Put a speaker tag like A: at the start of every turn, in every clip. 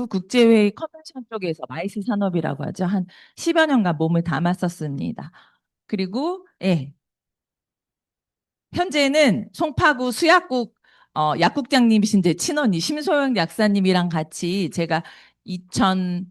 A: 국제회의 컨벤션 쪽에서 마이스 산업이라고 하죠. 한 10여 년간 몸을 담았었습니다. 그리고 예, 현재는 송파구 수약국 약국장님이신 제 친언니 심소영 약사님이랑 같이 제가 2006년에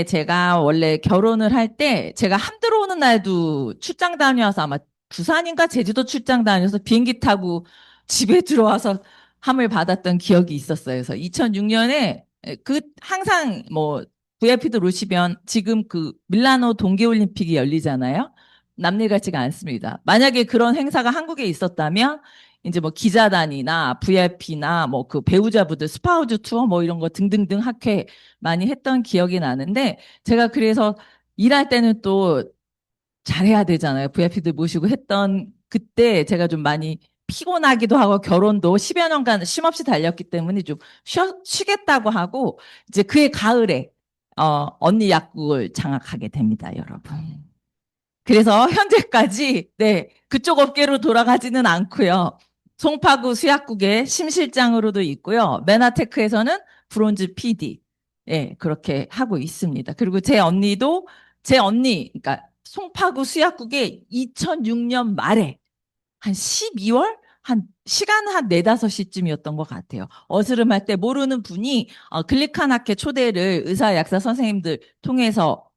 A: 제가 원래 결혼을 할 때 제가 함 들어오는 날도 출장 다녀와서 아마 부산인가 제주도 출장 다녀서 비행기 타고 집에 들어와서 함을 받았던 기억이 있었어요. 그래서 2006년에 그 항상 뭐 VIP도 오시면 지금 그 밀라노 동계올림픽이 열리잖아요. 남일 같지가 않습니다. 만약에 그런 행사가 한국에 있었다면 이제 뭐 기자단이나 VIP나 뭐 그 배우자분들 스파우즈 투어 뭐 이런 거 등등등 학회 많이 했던 기억이 나는데 제가 그래서 일할 때는 또 잘해야 되잖아요. VIP들 모시고 했던 그때 제가 좀 많이 피곤하기도 하고 결혼도 10여 년간 쉼없이 달렸기 때문에 좀 쉬겠다고 하고 이제 그해 가을에 언니 약국을 장악하게 됩니다, 여러분. 그래서 현재까지 네, 그쪽 업계로 돌아가지는 않고요. 송파구 수약국의 심실장으로도 있고요. 메나테크에서는 브론즈 PD 예, 그렇게 하고 있습니다. 그리고 제 언니 그러니까 송파구 수약국에 2006년 말에 한 12월 한 시간 한 4, 5시쯤이었던 것 같아요. 어스름할 때 모르는 분이 글리칸 학회 초대를 의사 약사 선생님들 통해서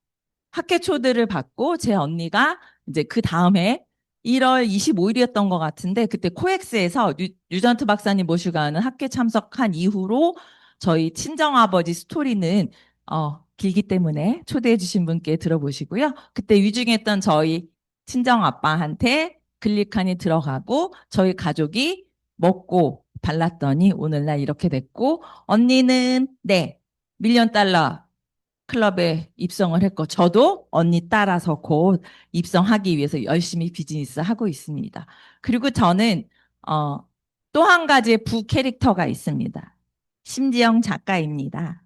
A: 학회 초대를 받고 제 언니가 이제 그 다음에 1월 25일이었던 것 같은데 그때 코엑스에서 뉴전트 박사님 모시고 가는 학회 참석한 이후로 저희 친정아버지 스토리는 길기 때문에 초대해 주신 분께 들어보시고요. 그때 위중했던 저희 친정아빠한테 글리칸이 들어가고 저희 가족이 먹고 발랐더니 오늘날 이렇게 됐고 언니는 네 밀리언 달러 클럽에 입성을 했고 저도 언니 따라서 곧 입성하기 위해서 열심히 비즈니스 하고 있습니다. 그리고 저는 어, 또 한 가지의 부 캐릭터가 있습니다. 심지영 작가입니다.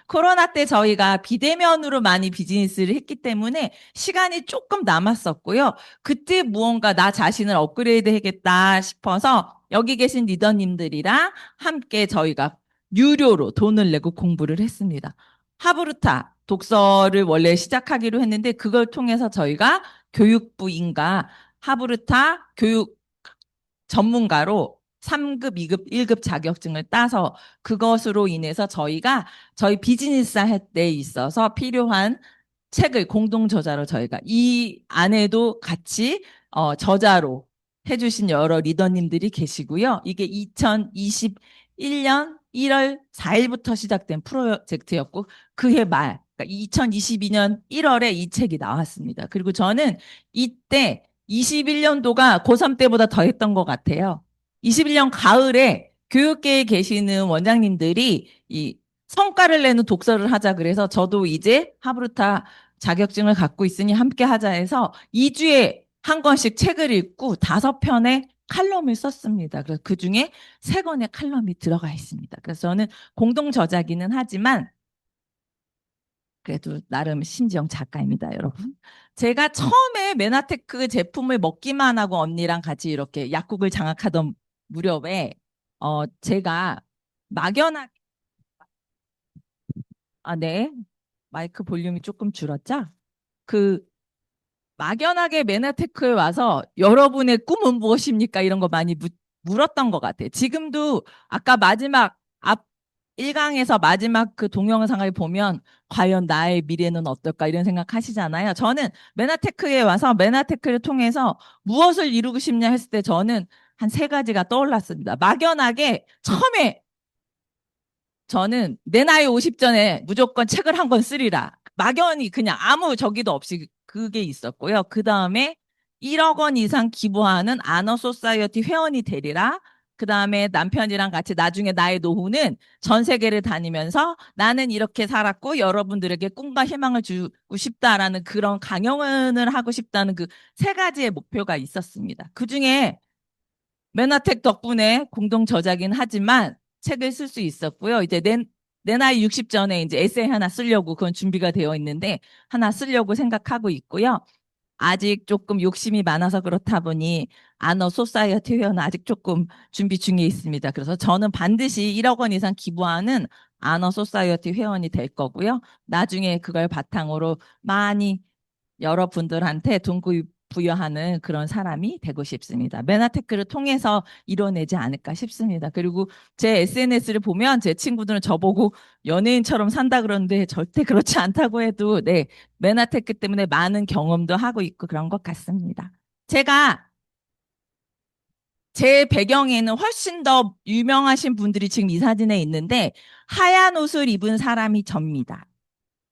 A: 코로나 때 저희가 비대면으로 많이 비즈니스를 했기 때문에 시간이 조금 남았었고요. 그때 무언가 나 자신을 업그레이드 해야겠다 싶어서 여기 계신 리더님들이랑 함께 저희가 유료로 돈을 내고 공부를 했습니다. 하브루타 독서를 원래 시작하기로 했는데 그걸 통해서 저희가 교육부인가 하브루타 교육 전문가로 3급, 2급, 1급 자격증을 따서 그것으로 인해서 저희가 저희 비즈니스 할 때 있어서 필요한 책을 공동 저자로 저희가 이 안에도 같이 저자로 해주신 여러 리더님들이 계시고요. 이게 2021년 1월 4일부터 시작된 프로젝트였고 그해 말, 그러니까 2022년 1월에 이 책이 나왔습니다. 그리고 저는 이때 21년도가 고3 때보다 더 했던 것 같아요. 21년 가을에 교육계에 계시는 원장님들이 이 성과를 내는 독서를 하자 그래서 저도 이제 하브루타 자격증을 갖고 있으니 함께 하자 해서 2주에 한 권씩 책을 읽고 5편의 칼럼을 썼습니다. 그래서 그중에 3권의 칼럼이 들어가 있습니다. 그래서 저는 공동 저자기는 하지만 그래도 나름 심지영 작가입니다, 여러분. 제가 처음에 메나테크 제품을 먹기만 하고 언니랑 같이 이렇게 약국을 장악하던 무렵에 제가 막연하게 네. 마이크 볼륨이 조금 줄었죠? 그 막연하게 메나테크에 와서 여러분의 꿈은 무엇입니까? 이런 거 많이 물었던 것 같아요. 지금도 아까 마지막 앞 1강에서 마지막 그 동영상을 보면 과연 나의 미래는 어떨까 이런 생각 하시잖아요. 저는 메나테크에 와서 메나테크를 통해서 무엇을 이루고 싶냐 했을 때 저는 한 3가지가 떠올랐습니다. 막연하게 처음에 저는 내 나이 50 전에 무조건 책을 한 권 쓰리라. 막연히 그냥 아무 저기도 없이 그게 있었고요. 그 다음에 1억 원 이상 기부하는 아너 소사이어티 회원이 되리라. 그 다음에 남편이랑 같이 나중에 나의 노후는 전 세계를 다니면서 나는 이렇게 살았고 여러분들에게 꿈과 희망을 주고 싶다라는 그런 강연을 하고 싶다는 그 3가지의 목표가 있었습니다. 그 중에 메나텍 덕분에 공동 저자긴 하지만 책을 쓸 수 있었고요. 이제 내 나이 60 전에 이제 에세이 하나 쓰려고 그건 준비가 되어 있는데 하나 쓰려고 생각하고 있고요. 아직 조금 욕심이 많아서 그렇다 보니 아너 소사이어티 회원은 아직 조금 준비 중에 있습니다. 그래서 저는 반드시 1억 원 이상 기부하는 아너 소사이어티 회원이 될 거고요. 나중에 그걸 바탕으로 많이 여러분들한테 동기부여하는 그런 사람이 되고 싶습니다. 메나테크를 통해서 이뤄내지 않을까 싶습니다. 그리고 제 SNS를 보면 제 친구들은 저보고 연예인처럼 산다 그러는데 절대 그렇지 않다고 해도 네, 메나테크 때문에 많은 경험도 하고 있고 그런 것 같습니다. 제가 제 배경에는 훨씬 더 유명하신 분들이 지금 이 사진에 있는데 하얀 옷을 입은 사람이 접니다.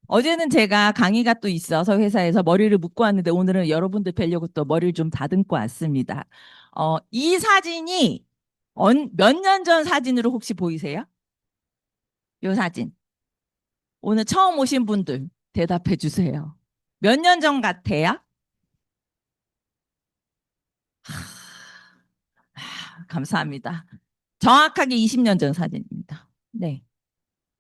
A: 어제는 제가 강의가 또 있어서 회사에서 머리를 묶고 왔는데 오늘은 여러분들 뵈려고 또 머리를 좀 다듬고 왔습니다. 이 사진이 몇 년 전 사진으로 혹시 보이세요? 이 사진. 오늘 처음 오신 분들 대답해 주세요. 몇 년 전 같아요? 감사합니다. 정확하게 20년 전 사진입니다. 네.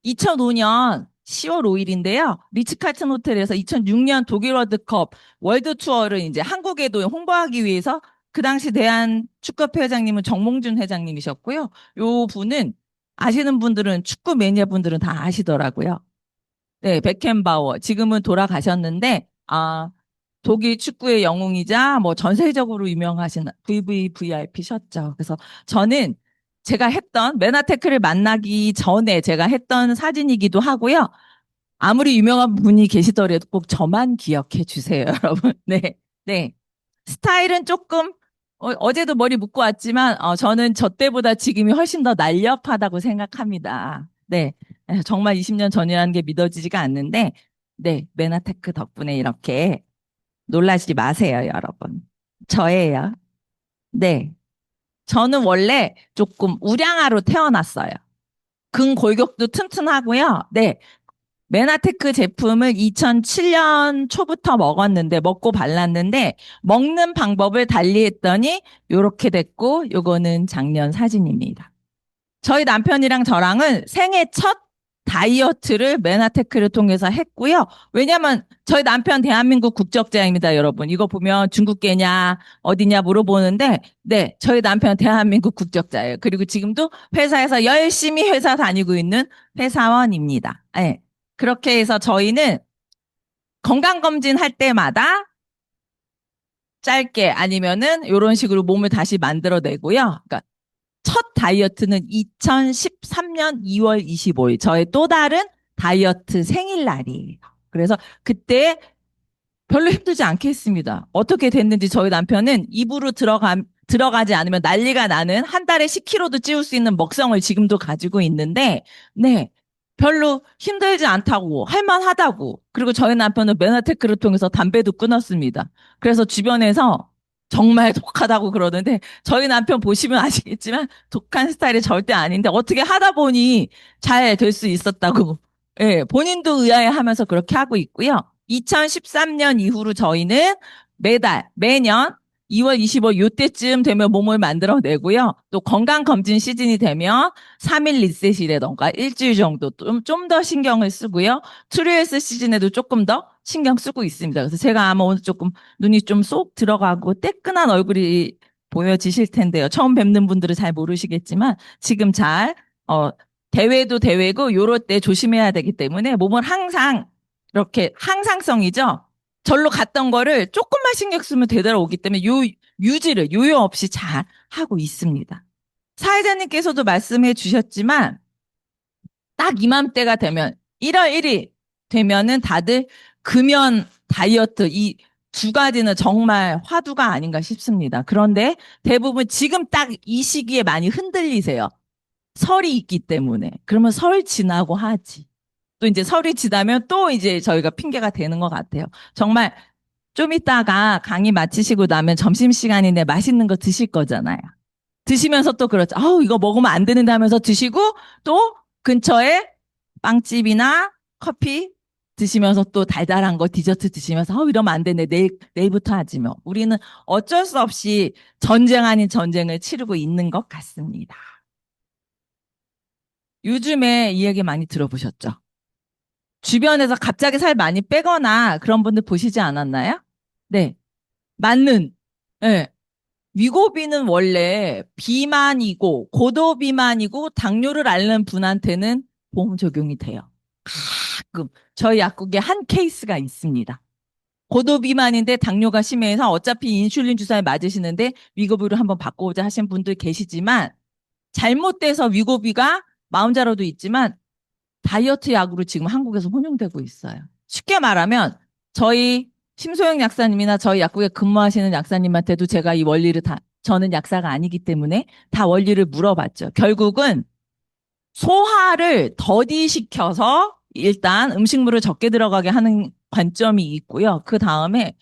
A: 2005년 10월 5일인데요. 리츠칼튼 호텔에서 2006년 독일 월드컵 월드 투어를 이제 한국에도 홍보하기 위해서 그 당시 대한 축구협회 회장님은 정몽준 회장님이셨고요. 요 분은 아시는 분들은 축구 매니아 분들은 다 아시더라고요. 네, 베켄바워. 지금은 돌아가셨는데, 독일 축구의 영웅이자 뭐 전 세계적으로 유명하신 VVVIP셨죠. 그래서 저는 제가 했던 메나테크를 만나기 전에 제가 했던 사진이기도 하고요. 아무리 유명한 분이 계시더라도 꼭 저만 기억해 주세요, 여러분. 네, 네. 스타일은 조금 제도 머리 묶고 왔지만 저는 저 때보다 지금이 훨씬 더 날렵하다고 생각합니다. 네, 정말 20년 전이라는 게 믿어지지가 않는데, 네, 메나테크 덕분에 이렇게 놀라지 마세요, 여러분. 저예요. 네, 저는 원래 조금 우량아로 태어났어요. 근골격도 튼튼하고요. 네, 메나테크 제품을 2007년 초부터 먹었는데, 먹고 발랐는데, 먹는 방법을 달리 했더니, 요렇게 됐고, 요거는 작년 사진입니다. 저희 남편이랑 저랑은 생애 첫 다이어트를 메나테크를 통해서 했고요. 왜냐면 저희 남편 대한민국 국적자입니다, 여러분. 이거 보면 중국계냐, 어디냐 물어보는데, 네, 저희 남편 대한민국 국적자예요. 그리고 지금도 회사에서 열심히 회사 다니고 있는 회사원입니다. 네. 그렇게 해서 저희는 건강검진 할 때마다 짧게 아니면은 이런 식으로 몸을 다시 만들어내고요. 그러니까 첫 다이어트는 2013년 2월 25일 저의 또 다른 다이어트 생일날이에요. 그래서 그때 별로 힘들지 않게 했습니다. 어떻게 됐는지 저희 남편은 입으로 들어가지 않으면 난리가 나는 한 달에 10kg도 찌울 수 있는 먹성을 지금도 가지고 있는데, 네. 별로 힘들지 않다고, 할만하다고. 그리고 저희 남편은 메나테크를 통해서 담배도 끊었습니다. 그래서 주변에서 정말 독하다고 그러는데, 저희 남편 보시면 아시겠지만, 독한 스타일이 절대 아닌데, 어떻게 하다 보니 잘 될 수 있었다고. 예, 본인도 의아해 하면서 그렇게 하고 있고요. 2013년 이후로 저희는 매년 2월 25일 요때쯤 되면 몸을 만들어내고요. 또 건강검진 시즌이 되면 3일 리셋이라던가 일주일 정도 좀 더 신경을 쓰고요. 트루헬스 시즌에도 조금 더 신경 쓰고 있습니다. 그래서 제가 아마 오늘 조금 눈이 좀 쏙 들어가고 뜨끈한 얼굴이 보여지실 텐데요. 처음 뵙는 분들은 잘 모르시겠지만 지금 대회도 대회고 요럴 때 조심해야 되기 때문에 몸을 항상 이렇게 항상성이죠. 절로 갔던 거를 조금만 신경 쓰면 되돌아오기 때문에 유지를 요요 없이 잘 하고 있습니다. 사회자님께서도 말씀해 주셨지만 딱 이맘때가 되면 1월 1일 되면은 다들 금연 다이어트 이 두 가지는 정말 화두가 아닌가 싶습니다. 그런데 대부분 지금 딱 이 시기에 많이 흔들리세요. 설이 있기 때문에. 그러면 설 지나고 하지. 또 이제 설이 지나면 또 이제 저희가 핑계가 되는 것 같아요. 정말 좀 이따가 강의 마치시고 나면 점심시간인데 맛있는 거 드실 거잖아요. 드시면서 또 그렇죠. 아우, 이거 먹으면 안 되는데 하면서 드시고 또 근처에 빵집이나 커피 드시면서 또 달달한 거 디저트 드시면서 이러면 안 되네. 내일부터 하지 뭐. 우리는 어쩔 수 없이 전쟁 아닌 전쟁을 치르고 있는 것 같습니다. 요즘에 이 얘기 많이 들어보셨죠? 주변에서 갑자기 살 많이 빼거나 그런 분들 보시지 않았나요? 네. 맞는, 예. 위고비는 원래 비만이고 고도 비만이고 당뇨를 앓는 분한테는 보험 적용이 돼요. 가끔 저희 약국에 한 케이스가 있습니다. 고도 비만인데 당뇨가 심해서 어차피 인슐린 주사에 맞으시는데 위고비로 한번 바꿔보자 하신 분들 계시지만 잘못돼서 위고비가 마음자로도 있지만 다이어트 약으로 지금 한국에서 혼용되고 있어요. 쉽게 말하면 저희 심소영 약사님이나 저희 약국에 근무하시는 약사님한테도 제가 이 원리를 다, 저는 약사가 아니기 때문에 다 원리를 물어봤죠. 결국은 소화를 더디시켜서 일단 음식물을 적게 들어가게 하는 관점이 있고요. 그 다음에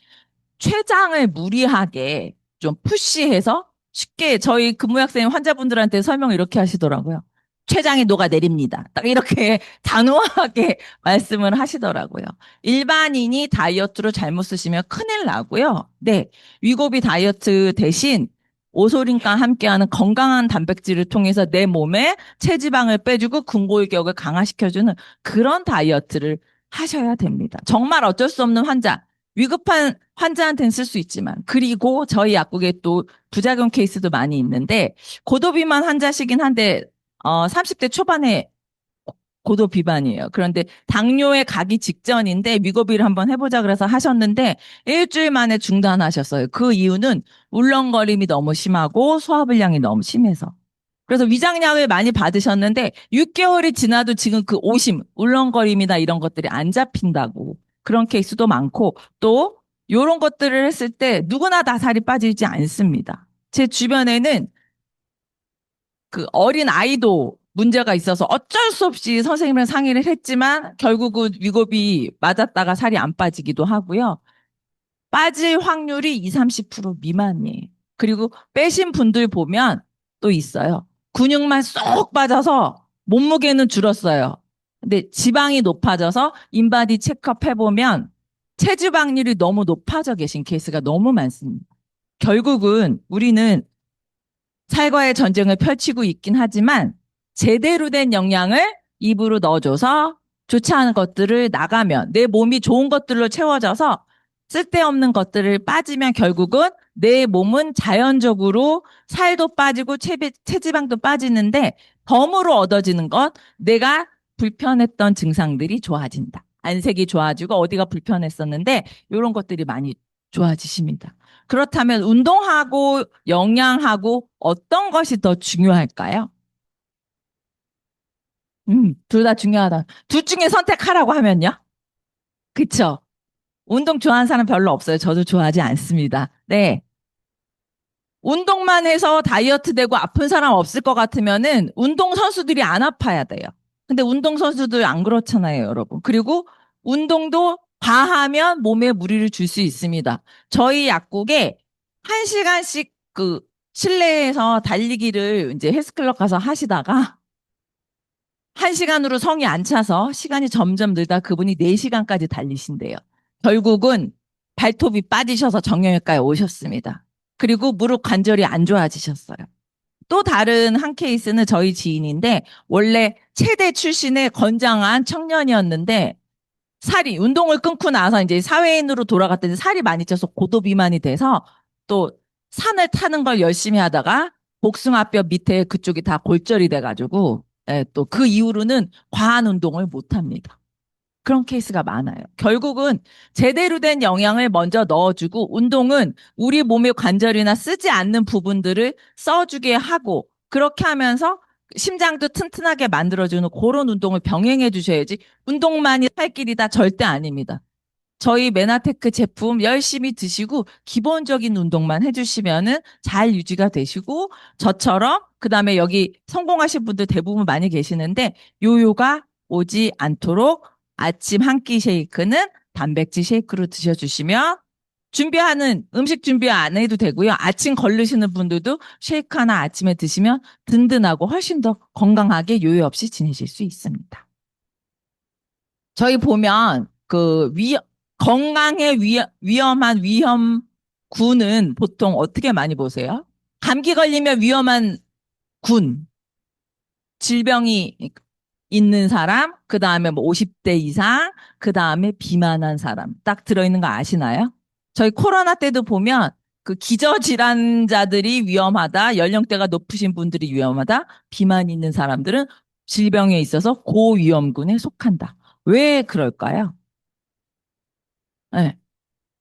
A: 췌장을 무리하게 좀 푸시해서 쉽게 저희 근무학생 환자분들한테 설명을 이렇게 하시더라고요. 췌장이 녹아내립니다. 딱 이렇게 단호하게 말씀을 하시더라고요. 일반인이 다이어트로 잘못 쓰시면 큰일 나고요. 네, 위고비 다이어트 대신 오소린과 함께하는 건강한 단백질을 통해서 내 몸에 체지방을 빼주고 근골격을 강화시켜주는 그런 다이어트를 하셔야 됩니다. 정말 어쩔 수 없는 환자, 위급한 환자한테는 쓸 수 있지만, 그리고 저희 약국에 또 부작용 케이스도 많이 있는데, 고도비만 환자시긴 한데, 30대 초반에 고도 비만이에요. 그런데 당뇨에 가기 직전인데 위고비를 한번 해보자 그래서 하셨는데 일주일 만에 중단하셨어요. 그 이유는 울렁거림이 너무 심하고 소화불량이 너무 심해서. 그래서 위장약을 많이 받으셨는데 6개월이 지나도 지금 그 오심, 울렁거림이나 이런 것들이 안 잡힌다고. 그런 케이스도 많고 또 이런 것들을 했을 때 누구나 다 살이 빠지지 않습니다. 제 주변에는 그 어린 아이도 문제가 있어서 어쩔 수 없이 선생님이랑 상의를 했지만 결국은 위급이 맞았다가 살이 안 빠지기도 하고요. 빠질 확률이 20, 30% 미만이에요. 그리고 빼신 분들 보면 또 있어요. 근육만 쏙 빠져서 몸무게는 줄었어요. 근데 지방이 높아져서 인바디 체크업 해보면 체지방률이 너무 높아져 계신 케이스가 너무 많습니다. 결국은 우리는 살과의 전쟁을 펼치고 있긴 하지만 제대로 된 영양을 입으로 넣어줘서 좋지 않은 것들을 나가면 내 몸이 좋은 것들로 채워져서 쓸데없는 것들을 빠지면 결국은 내 몸은 자연적으로 살도 빠지고 체지방도 빠지는데 덤으로 얻어지는 것, 내가 불편했던 증상들이 좋아진다. 안색이 좋아지고 어디가 불편했었는데 이런 것들이 많이 좋아지십니다. 그렇다면 운동하고 영양하고 어떤 것이 더 중요할까요? 둘 다 중요하다. 둘 중에 선택하라고 하면요? 그쵸? 운동 좋아하는 사람 별로 없어요. 저도 좋아하지 않습니다. 네. 운동만 해서 다이어트 되고 아픈 사람 없을 것 같으면은 운동 선수들이 안 아파야 돼요. 근데 운동 선수들 안 그렇잖아요, 여러분. 그리고 운동도 과하면 몸에 무리를 줄 수 있습니다. 저희 약국에 1시간씩 그 실내에서 달리기를 이제 헬스클럽 가서 하시다가 1시간으로 성이 안 차서 시간이 점점 늘다 그분이 4시간까지 달리신대요. 결국은 발톱이 빠지셔서 정형외과에 오셨습니다. 그리고 무릎 관절이 안 좋아지셨어요. 또 다른 한 케이스는 저희 지인인데 원래 체대 출신의 건장한 청년이었는데 살이 운동을 끊고 나서 이제 사회인으로 돌아갔더니 살이 많이 쪄서 고도 비만이 돼서 또 산을 타는 걸 열심히 하다가 복숭아뼈 밑에 그쪽이 다 골절이 돼가지고 또 그 이후로는 과한 운동을 못 합니다. 그런 케이스가 많아요. 결국은 제대로 된 영양을 먼저 넣어주고 운동은 우리 몸의 관절이나 쓰지 않는 부분들을 써주게 하고 그렇게 하면서 심장도 튼튼하게 만들어주는 그런 운동을 병행해 주셔야지 운동만이 살 길이다 절대 아닙니다. 저희 메나테크 제품 열심히 드시고 기본적인 운동만 해주시면은 잘 유지가 되시고 저처럼 그다음에 여기 성공하신 분들 대부분 많이 계시는데 요요가 오지 않도록 아침 한 끼 쉐이크는 단백질 쉐이크로 드셔주시면 준비하는 음식 준비 안 해도 되고요. 아침 걸르시는 분들도 쉐이크 하나 아침에 드시면 든든하고 훨씬 더 건강하게 요요 없이 지내실 수 있습니다. 저희 보면 건강에 위험한 위험군은 보통 어떻게 많이 보세요? 감기 걸리면 위험한 군, 질병이 있는 사람, 그 다음에 뭐 50대 이상, 그 다음에 비만한 사람 딱 들어있는 거 아시나요? 저희 코로나 때도 보면 그 기저질환자들이 위험하다, 연령대가 높으신 분들이 위험하다, 비만 있는 사람들은 질병에 있어서 고위험군에 속한다. 왜 그럴까요? 네.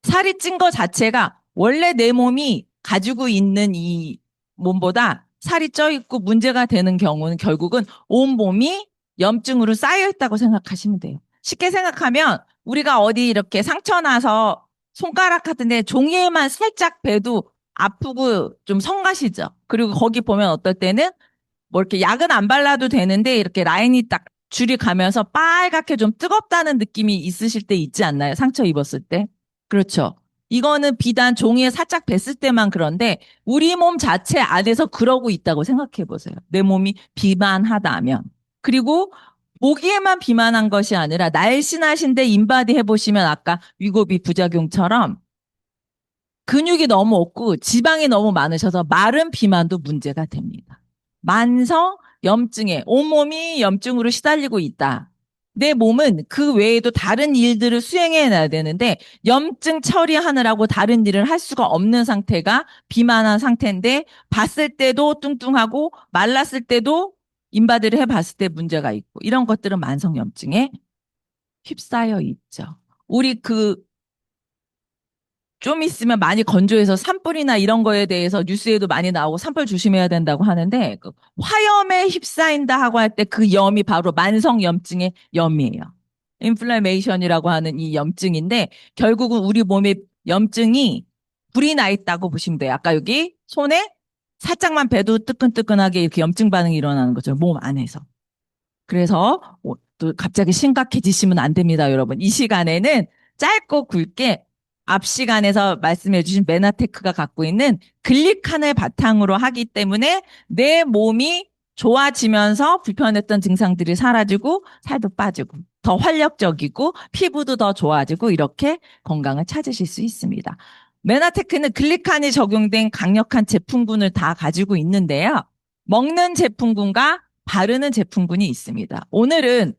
A: 살이 찐 거 자체가 원래 내 몸이 가지고 있는 이 몸보다 살이 쪄 있고 문제가 되는 경우는 결국은 온 몸이 염증으로 쌓여 있다고 생각하시면 돼요. 쉽게 생각하면 우리가 어디 이렇게 상처 나서 손가락 같은데 종이에만 살짝 베도 아프고 좀 성가시죠. 그리고 거기 보면 어떨 때는 뭐 이렇게 약은 안 발라도 되는데 이렇게 라인이 딱 줄이 가면서 빨갛게 좀 뜨겁다는 느낌이 있으실 때 있지 않나요? 상처 입었을 때. 그렇죠. 이거는 비단 종이에 살짝 뱄을 때만 그런데 우리 몸 자체 안에서 그러고 있다고 생각해 보세요. 내 몸이 비만하다면. 그리고 보기에만 비만한 것이 아니라 날씬하신데 인바디 해보시면 아까 위고비 부작용처럼 근육이 너무 없고 지방이 너무 많으셔서 마른 비만도 문제가 됩니다. 만성 염증에 온몸이 염증으로 시달리고 있다. 내 몸은 그 외에도 다른 일들을 수행해내야 되는데 염증 처리하느라고 다른 일을 할 수가 없는 상태가 비만한 상태인데 봤을 때도 뚱뚱하고 말랐을 때도 인바디를 해봤을 때 문제가 있고 이런 것들은 만성 염증에 휩싸여 있죠. 우리 좀 있으면 많이 건조해서 산불이나 이런 거에 대해서 뉴스에도 많이 나오고 산불 조심해야 된다고 하는데 그 화염에 휩싸인다 하고 할 때 그 염이 바로 만성염증의 염이에요. 인플라메이션이라고 하는 이 염증인데 결국은 우리 몸에 염증이 불이 나 있다고 보시면 돼요. 아까 여기 손에 살짝만 베도 뜨끈뜨끈하게 이렇게 염증 반응이 일어나는 거죠. 몸 안에서. 그래서 또 갑자기 심각해지시면 안 됩니다, 여러분. 이 시간에는 짧고 굵게 앞 시간에서 말씀해 주신 메나테크가 갖고 있는 글리칸을 바탕으로 하기 때문에 내 몸이 좋아지면서 불편했던 증상들이 사라지고 살도 빠지고 더 활력적이고 피부도 더 좋아지고 이렇게 건강을 찾으실 수 있습니다. 메나테크는 글리칸이 적용된 강력한 제품군을 다 가지고 있는데요. 먹는 제품군과 바르는 제품군이 있습니다. 오늘은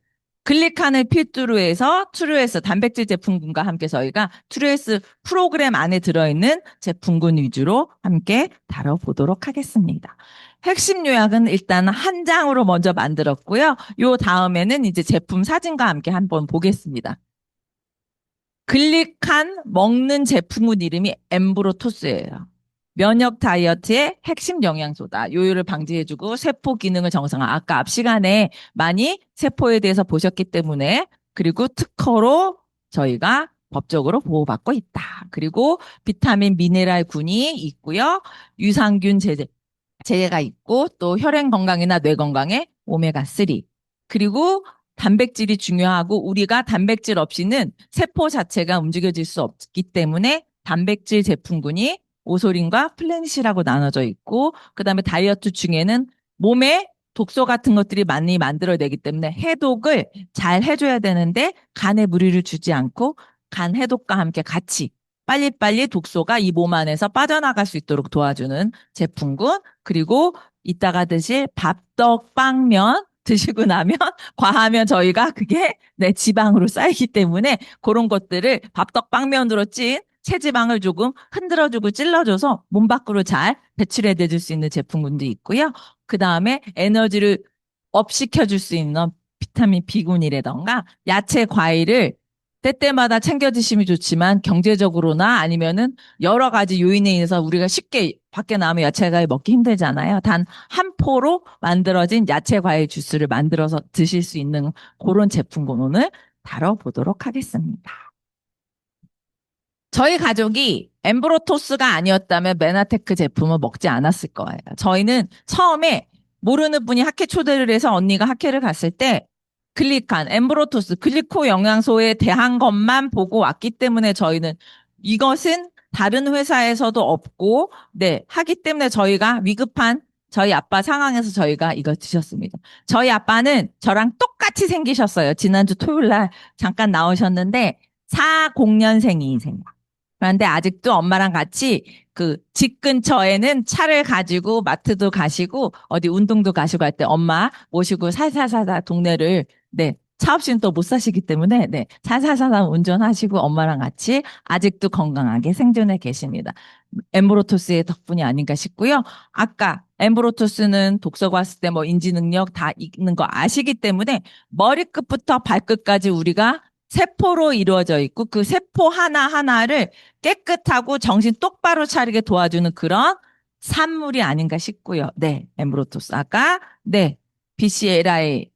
A: 글리칸을 필두로 해서 트루에스 단백질 제품군과 함께 저희가 트루에스 프로그램 안에 들어있는 제품군 위주로 함께 다뤄보도록 하겠습니다. 핵심 요약은 일단 한 장으로 먼저 만들었고요. 요 다음에는 이제 제품 사진과 함께 한번 보겠습니다. 글리칸 먹는 제품군 이름이 엠브로토스예요. 면역 다이어트의 핵심 영양소다. 요요를 방지해주고 세포 기능을 정상화. 아까 앞 시간에 많이 세포에 대해서 보셨기 때문에 그리고 특허로 저희가 법적으로 보호받고 있다. 그리고 비타민 미네랄 군이 있고요. 유산균 제제가 있고 또 혈행 건강이나 뇌 건강에 오메가3 그리고 단백질이 중요하고 우리가 단백질 없이는 세포 자체가 움직여질 수 없기 때문에 단백질 제품군이 오소린과 플래닛이라고 나눠져 있고 그다음에 다이어트 중에는 몸에 독소 같은 것들이 많이 만들어내기 때문에 해독을 잘 해줘야 되는데 간에 무리를 주지 않고 간 해독과 함께 같이 빨리빨리 독소가 이 몸 안에서 빠져나갈 수 있도록 도와주는 제품군 그리고 이따가 드실 밥떡 빵면 드시고 나면 과하면 저희가 그게 내 지방으로 쌓이기 때문에 그런 것들을 밥떡 빵면으로 찐 체지방을 조금 흔들어주고 찔러줘서 몸 밖으로 잘 배출해 줄 수 있는 제품군도 있고요. 그 다음에 에너지를 업 시켜줄 수 있는 비타민 B군이라던가 야채, 과일을 때때마다 챙겨 드시면 좋지만 경제적으로나 아니면은 여러 가지 요인에 의해서 우리가 쉽게 밖에 나오면 야채, 과일 먹기 힘들잖아요. 단 한 포로 만들어진 야채, 과일 주스를 만들어서 드실 수 있는 그런 제품군 오늘 다뤄보도록 하겠습니다. 저희 가족이 엠브로토스가 아니었다면 메나테크 제품을 먹지 않았을 거예요. 저희는 처음에 모르는 분이 학회 초대를 해서 언니가 학회를 갔을 때 글리칸, 엠브로토스, 글리코 영양소에 대한 것만 보고 왔기 때문에 저희는 이것은 다른 회사에서도 없고, 네, 하기 때문에 저희가 위급한 저희 아빠 상황에서 저희가 이걸 드셨습니다. 저희 아빠는 저랑 똑같이 생기셨어요. 지난주 토요일 날 잠깐 나오셨는데 40년생이세요. 그런데 아직도 엄마랑 같이 그 집 근처에는 차를 가지고 마트도 가시고 어디 운동도 가시고 할 때 엄마 모시고 살살살살 동네를 네, 차 없이는 또 못 사시기 때문에, 네, 살살살 운전하시고 엄마랑 같이 아직도 건강하게 생존해 계십니다. 엠브로토스의 덕분이 아닌가 싶고요. 아까 엠브로토스는 독서 봤을 때 뭐 인지 능력 다 있는 거 아시기 때문에 머리끝부터 발끝까지 우리가 세포로 이루어져 있고 그 세포 하나하나를 깨끗하고 정신 똑바로 차리게 도와주는 그런 산물이 아닌가 싶고요. 네, 엠브로토스. 아까, 네, BCLI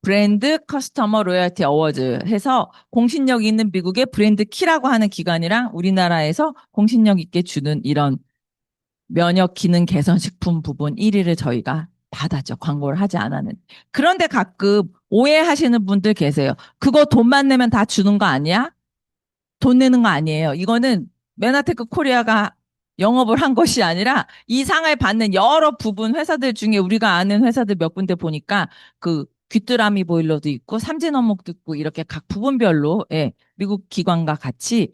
A: 브랜드 커스터머 로열티 어워즈 해서 공신력 있는 미국의 브랜드 키라고 하는 기관이랑 우리나라에서 공신력 있게 주는 이런 면역 기능 개선 식품 부분 1위를 저희가 받았죠. 광고를 하지 않았는. 그런데 가끔 오해하시는 분들 계세요. 그거 돈만 내면 다 주는 거 아니야? 돈 내는 거 아니에요. 이거는 메나테크 코리아가 영업을 한 것이 아니라 이 상을 받는 여러 부분 회사들 중에 우리가 아는 회사들 몇 군데 보니까 그 귀뚜라미 보일러도 있고 삼진 어묵도 있고 이렇게 각 부분별로 예, 미국 기관과 같이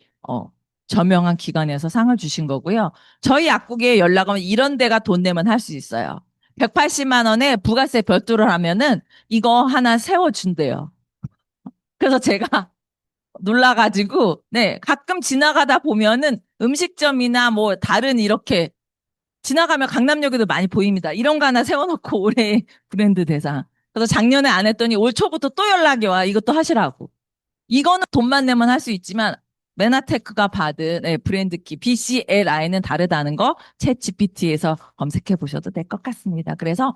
A: 저명한 기관에서 상을 주신 거고요. 저희 약국에 연락 오면 이런 데가 돈 내면 할 수 있어요. 180만 원에 부가세 별도를 하면은 이거 하나 세워준대요. 그래서 제가 놀라가지고, 네, 가끔 지나가다 보면은 음식점이나 뭐 다른 이렇게 지나가면 강남역에도 많이 보입니다. 이런 거 하나 세워놓고 올해 브랜드 대상. 그래서 작년에 안 했더니 올 초부터 또 연락이 와. 이것도 하시라고. 이거는 돈만 내면 할 수 있지만 메나테크가 받은 네, 브랜드 키 BCLI는 다르다는 거 챗 GPT에서 검색해 보셔도 될 것 같습니다. 그래서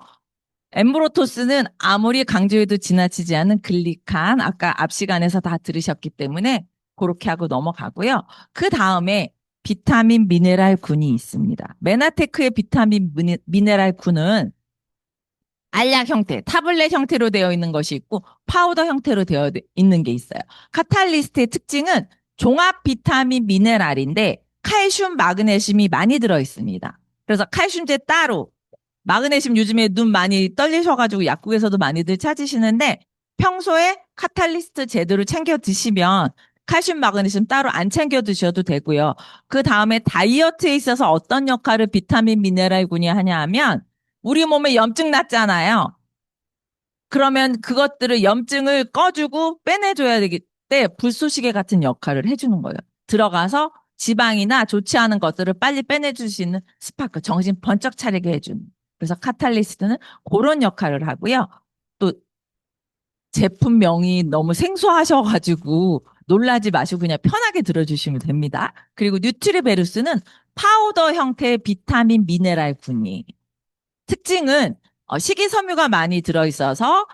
A: 엠브로토스는 아무리 강조해도 지나치지 않은 글리칸, 아까 앞 시간에서 다 들으셨기 때문에 그렇게 하고 넘어가고요. 그 다음에 비타민 미네랄 군이 있습니다. 메나테크의 비타민 미네랄 군은 알약 형태, 타블렛 형태로 되어 있는 것이 있고 파우더 형태로 되어 있는 게 있어요. 카탈리스트의 특징은 종합 비타민 미네랄인데 칼슘, 마그네슘이 많이 들어 있습니다. 그래서 칼슘제 따로 마그네슘 요즘에 눈 많이 떨리셔가지고 약국에서도 많이들 찾으시는데 평소에 카탈리스트 제대로 챙겨 드시면 칼슘, 마그네슘 따로 안 챙겨 드셔도 되고요. 그 다음에 다이어트에 있어서 어떤 역할을 비타민 미네랄군이 하냐 하면 우리 몸에 염증 났잖아요. 그러면 그것들을 염증을 꺼주고 빼내줘야 되기 때문에 불쏘시개 같은 역할을 해주는 거예요. 들어가서 지방이나 좋지 않은 것들을 빨리 빼내줄 수 있는 스파크, 정신 번쩍 차리게 해주는. 그래서 카탈리스트는 그런 역할을 하고요. 또 제품명이 너무 생소하셔가지고 놀라지 마시고 그냥 편하게 들어주시면 됩니다. 그리고 뉴트리베루스는 파우더 형태의 비타민 미네랄 분이 특징은 식이섬유가 많이 들어있어서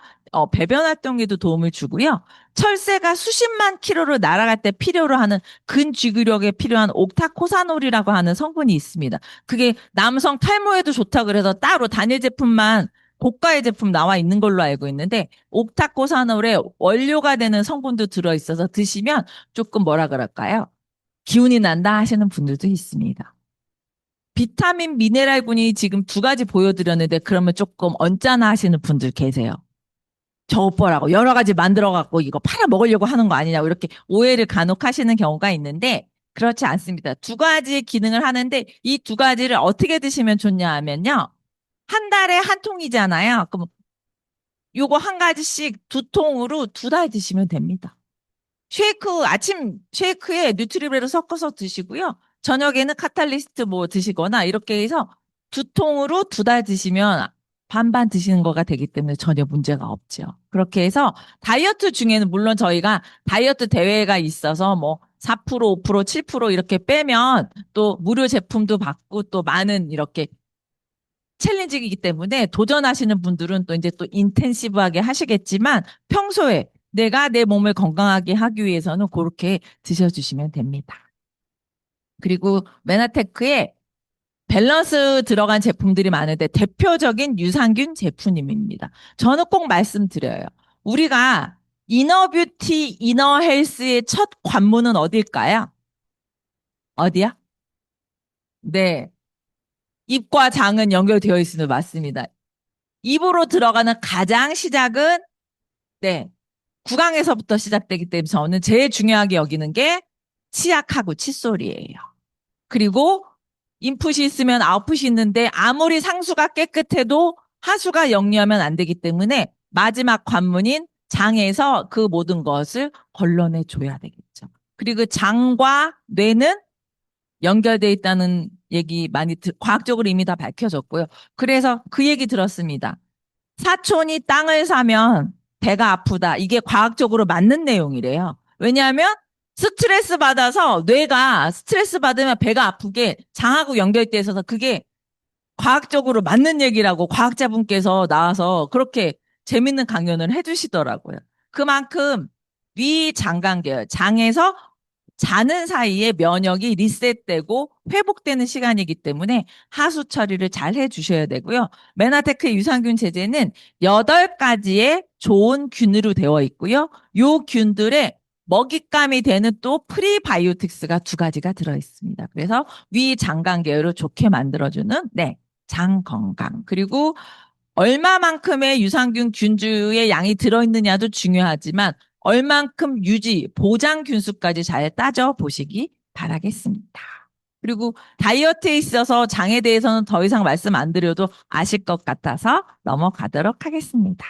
A: 배변 활동에도 도움을 주고요. 철새가 수십만 킬로를 날아갈 때 필요로 하는 근쥐구력에 필요한 옥타코사놀이라고 하는 성분이 있습니다. 그게 남성 탈모에도 좋다 그래서 따로 단일 제품만 고가의 제품 나와 있는 걸로 알고 있는데 옥타코사놀의 원료가 되는 성분도 들어있어서 드시면 조금 뭐라 그럴까요? 기운이 난다 하시는 분들도 있습니다. 비타민 미네랄군이 지금 두 가지 보여드렸는데 그러면 조금 언짢아 하시는 분들 계세요. 저 오빠라고 여러 가지 만들어 갖고 이거 팔아 먹으려고 하는 거 아니냐고 이렇게 오해를 간혹 하시는 경우가 있는데 그렇지 않습니다. 두 가지 기능을 하는데 이 두 가지를 어떻게 드시면 좋냐 하면요. 한 달에 한 통이잖아요. 그럼 요거 한 가지씩 두 통으로 두 달 드시면 됩니다. 쉐이크, 아침 쉐이크에 뉴트리브레를 섞어서 드시고요. 저녁에는 카탈리스트 뭐 드시거나 이렇게 해서 두 통으로 두 달 드시면 반반 드시는 거가 되기 때문에 전혀 문제가 없죠. 그렇게 해서 다이어트 중에는 물론 저희가 다이어트 대회가 있어서 뭐 4%, 5%, 7% 이렇게 빼면 또 무료 제품도 받고 또 많은 이렇게 챌린지이기 때문에 도전하시는 분들은 또 이제 또 인텐시브하게 하시겠지만 평소에 내가 내 몸을 건강하게 하기 위해서는 그렇게 드셔주시면 됩니다. 그리고 메나테크에 밸런스 들어간 제품들이 많은데 대표적인 유산균 제품입니다. 저는 꼭 말씀드려요. 우리가 이너뷰티, 이너헬스의 첫 관문은 어딜까요? 어디야? 네. 입과 장은 연결되어 있으면 맞습니다. 입으로 들어가는 가장 시작은 네. 구강에서부터 시작되기 때문에 저는 제일 중요하게 여기는 게 치약하고 칫솔이에요. 그리고 인풋이 있으면 아웃풋이 있는데 아무리 상수가 깨끗해도 하수가 영리하면 안 되기 때문에 마지막 관문인 장에서 그 모든 것을 걸러내 줘야 되겠죠. 그리고 그 장과 뇌는 연결돼 있다는 얘기 많이 과학적으로 이미 다 밝혀졌고요. 그래서 그 얘기 들었습니다. 사촌이 땅을 사면 배가 아프다. 이게 과학적으로 맞는 내용이래요. 왜냐하면 스트레스 받아서 뇌가 스트레스 받으면 배가 아프게 장하고 연결돼 있어서 그게 과학적으로 맞는 얘기라고 과학자분께서 나와서 그렇게 재밌는 강연을 해주시더라고요. 그만큼 위장관계요. 장에서 자는 사이에 면역이 리셋되고 회복되는 시간이기 때문에 하수 처리를 잘 해주셔야 되고요. 메나테크 유산균 제제는 8가지의 좋은 균으로 되어 있고요. 요 균들의 먹잇감이 되는 또 프리바이오틱스가 2가지가 들어있습니다. 그래서 위장관 계열을 좋게 만들어주는 네, 장 건강. 그리고 얼마만큼의 유산균 균주의 양이 들어있느냐도 중요하지만 얼만큼 유지, 보장 균수까지 잘 따져보시기 바라겠습니다. 그리고 다이어트에 있어서 장에 대해서는 더 이상 말씀 안 드려도 아실 것 같아서 넘어가도록 하겠습니다.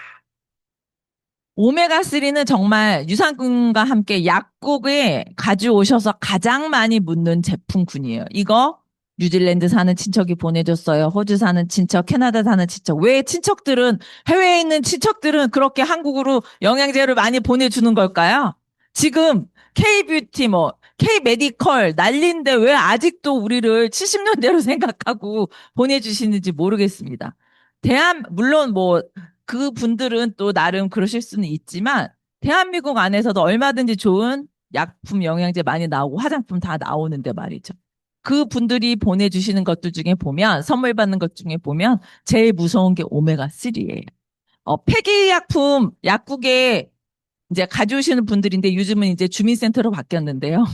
A: 오메가3는 정말 유산균과 함께 약국에 가져오셔서 가장 많이 묻는 제품군이에요. 이거 뉴질랜드 사는 친척이 보내줬어요. 호주 사는 친척, 캐나다 사는 친척. 왜 친척들은, 해외에 있는 친척들은 그렇게 한국으로 영양제를 많이 보내주는 걸까요? 지금 K뷰티 뭐, K메디컬 난리인데 왜 아직도 우리를 70년대로 생각하고 보내주시는지 모르겠습니다. 물론 뭐, 그 분들은 또 나름 그러실 수는 있지만 대한민국 안에서도 얼마든지 좋은 약품, 영양제 많이 나오고 화장품 다 나오는데 말이죠. 그 분들이 보내주시는 것들 중에 보면 선물 받는 것 중에 보면 제일 무서운 게 오메가3예요. 폐기약품 약국에 이제 가져오시는 분들인데 요즘은 이제 주민센터로 바뀌었는데요.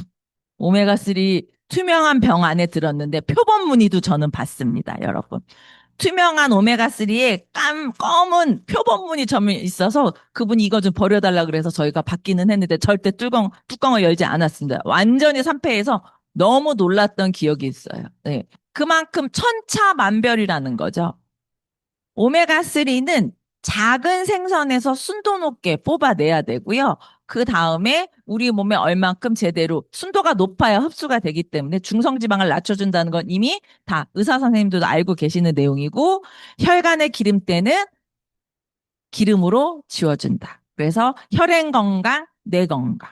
A: 오메가3 투명한 병 안에 들었는데 표본 무늬도 저는 봤습니다, 여러분. 투명한 오메가3에 검은 표본무늬 점이 있어서 그분이 이거 좀 버려달라 그래서 저희가 받기는 했는데 절대 뚜껑을 열지 않았습니다. 완전히 산패해서 너무 놀랐던 기억이 있어요. 네. 그만큼 천차만별이라는 거죠. 오메가3는 작은 생선에서 순도 높게 뽑아내야 되고요. 그 다음에 우리 몸에 얼만큼 제대로 순도가 높아야 흡수가 되기 때문에 중성지방을 낮춰준다는 건 이미 다 의사 선생님들도 알고 계시는 내용이고 혈관의 기름때는 기름으로 지워준다. 그래서 혈행 건강, 뇌 건강.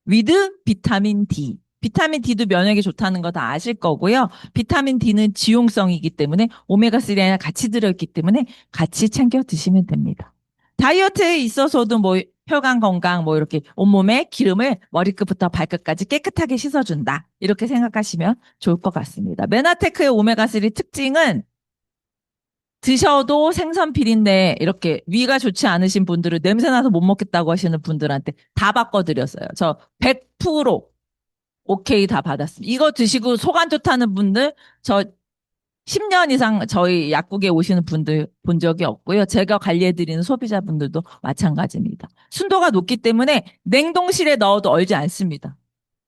A: 위드 비타민 D. 비타민 D도 면역에 좋다는 거 다 아실 거고요. 비타민 D는 지용성이기 때문에 오메가3랑 같이 들어있기 때문에 같이 챙겨 드시면 됩니다. 다이어트에 있어서도 뭐 혈관 건강 뭐 이렇게 온몸에 기름을 머리끝부터 발끝까지 깨끗하게 씻어준다. 이렇게 생각하시면 좋을 것 같습니다. 메나테크의 오메가3 특징은 드셔도 생선 비린내 이렇게 위가 좋지 않으신 분들은 냄새나서 못 먹겠다고 하시는 분들한테 다 바꿔드렸어요. 저 100% 오케이 다 받았습니다. 이거 드시고 속 안 좋다는 분들 저 10년 이상 저희 약국에 오시는 분들 본 적이 없고요. 제가 관리해드리는 소비자분들도 마찬가지입니다. 순도가 높기 때문에 냉동실에 넣어도 얼지 않습니다.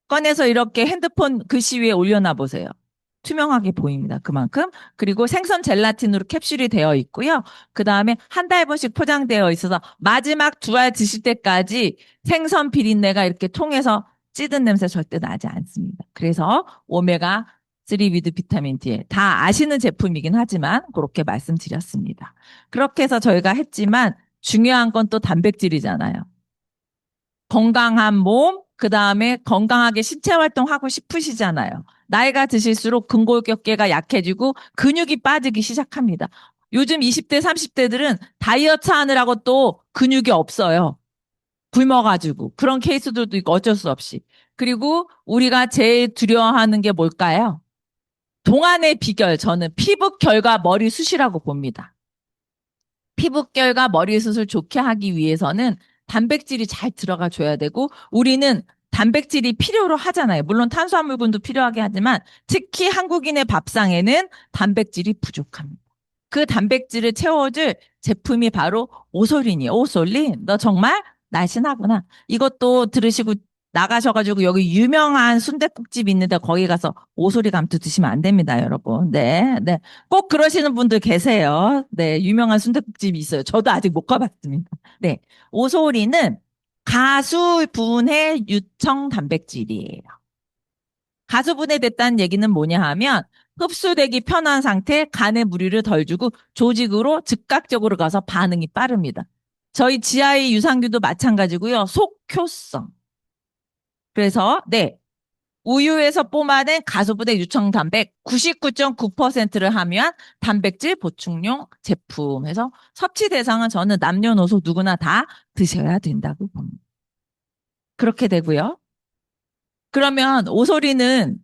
A: 꺼내서 이렇게 핸드폰 글씨 위에 올려놔 보세요. 투명하게 보입니다. 그만큼. 그리고 생선 젤라틴으로 캡슐이 되어 있고요. 그 다음에 한 달분씩 포장되어 있어서 마지막 2알 드실 때까지 생선 비린내가 이렇게 통해서 찌든 냄새 절대 나지 않습니다. 그래서 오메가3 위드 비타민 D 다 아시는 제품이긴 하지만 그렇게 말씀드렸습니다. 그렇게 해서 저희가 했지만 중요한 건 또 단백질이잖아요. 건강한 몸, 그 다음에 건강하게 신체 활동하고 싶으시잖아요. 나이가 드실수록 근골격계가 약해지고 근육이 빠지기 시작합니다. 요즘 20대, 30대들은 다이어트 하느라고 또 근육이 없어요. 굶어가지고. 그런 케이스들도 있고 어쩔 수 없이. 그리고 우리가 제일 두려워하는 게 뭘까요? 동안의 비결, 저는 피부결과 머리숱이라고 봅니다. 피부결과 머리숱을 좋게 하기 위해서는 단백질이 잘 들어가 줘야 되고 우리는 단백질이 필요로 하잖아요. 물론 탄수화물분도 필요하게 하지만 특히 한국인의 밥상에는 단백질이 부족합니다. 그 단백질을 채워줄 제품이 바로 오솔린이에요. 오솔린, 너 정말 날씬하구나. 이것도 들으시고 나가셔가지고 여기 유명한 순댓국집 있는데 거기 가서 오소리 감투 드시면 안 됩니다, 여러분. 네, 네. 꼭 그러시는 분들 계세요. 네, 유명한 순댓국집이 있어요. 저도 아직 못 가봤습니다. 네, 오소리는 가수분해 유청 단백질이에요. 가수분해됐다는 얘기는 뭐냐 하면 흡수되기 편한 상태 간에 무리를 덜 주고 조직으로 즉각적으로 가서 반응이 빠릅니다. 저희 지하의 유산균도 마찬가지고요. 속효성. 그래서 네, 우유에서 뽑아낸 가수분해 유청단백 99.9%를 함유한 단백질 보충용 제품에서 섭취 대상은 저는 남녀노소 누구나 다 드셔야 된다고 봅니다. 그렇게 되고요. 그러면 오소리는